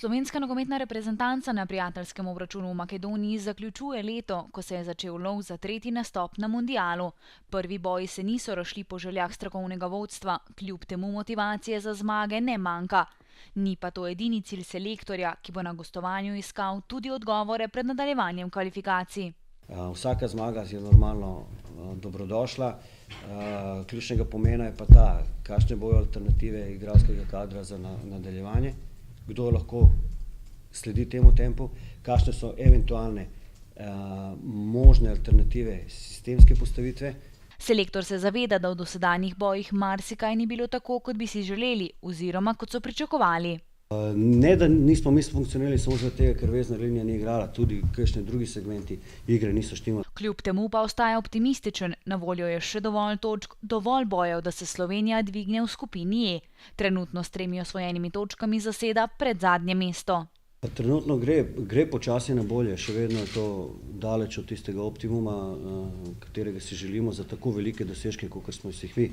Slovenska nogometna reprezentanca na prijateljskem obračunu v Makedoniji zaključuje leto, ko se je začel lov za tretji nastop na mundialu. Prvi boji se niso razšli po željah strokovnega vodstva, kljub temu motivacije za zmage ne manjka. Ni pa to edini cilj selektorja, ki bo na gostovanju iskal tudi odgovore pred nadaljevanjem kvalifikacij. Vsaka zmaga je normalno dobrodošla. Ključnega pomena je pa ta, kakšne bojo alternative igralskega kadra za nadaljevanje, kdo lahko sledi temu tempu, kakšne so eventualne možne alternative sistemske postavitve. Selektor se zaveda, da v dosedanjih bojih marsikaj ni bilo tako, kot bi si želeli oziroma kot so pričakovali. Ne, da nismo mi funkcionirali samo zaradi tega, ker vezna linija ni igrala, tudi kakšni drugi segmenti igre niso štimali. Kljub temu pa ostaja optimističen, na voljo je še dovolj točk, dovolj bojev, da se Slovenija dvigne v skupini E. Trenutno s 3 osvojenimi točkami zaseda predzadnje mesto. Trenutno gre počasi na bolje, še vedno je to daleč od tistega optimuma, katerega si želimo za tako velike dosežke, kot smo si jih vi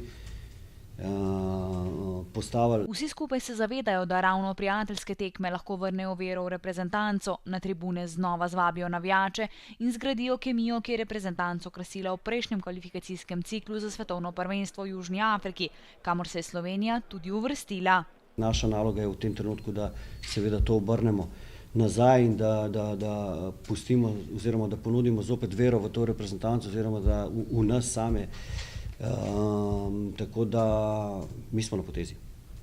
postavili. Vsi skupaj se zavedajo, da ravno prijateljske tekme lahko vrnejo vero v reprezentanco, na tribune znova zvabijo navijače in zgradijo kemijo, ki je reprezentanco krasila v prejšnjem kvalifikacijskem ciklu za svetovno prvenstvo v Južni Afriki, kamor se je Slovenija tudi uvrstila. Naša naloga je v tem trenutku, da seveda to obrnemo nazaj in da pustimo oziroma da ponudimo zopet vero v to reprezentanco oziroma da v nas same. Tako da mi smo na potezi.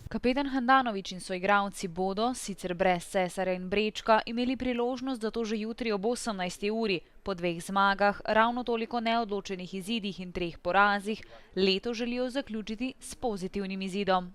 Kapetan Handanović in soigralci bodo, sicer brez Cesarja in Brečka, imeli priložnost za to že jutri ob 18. uri. Po 2 zmagah, ravno toliko neodločenih izidih in 3 porazih, leto želijo zaključiti s pozitivnim izidom.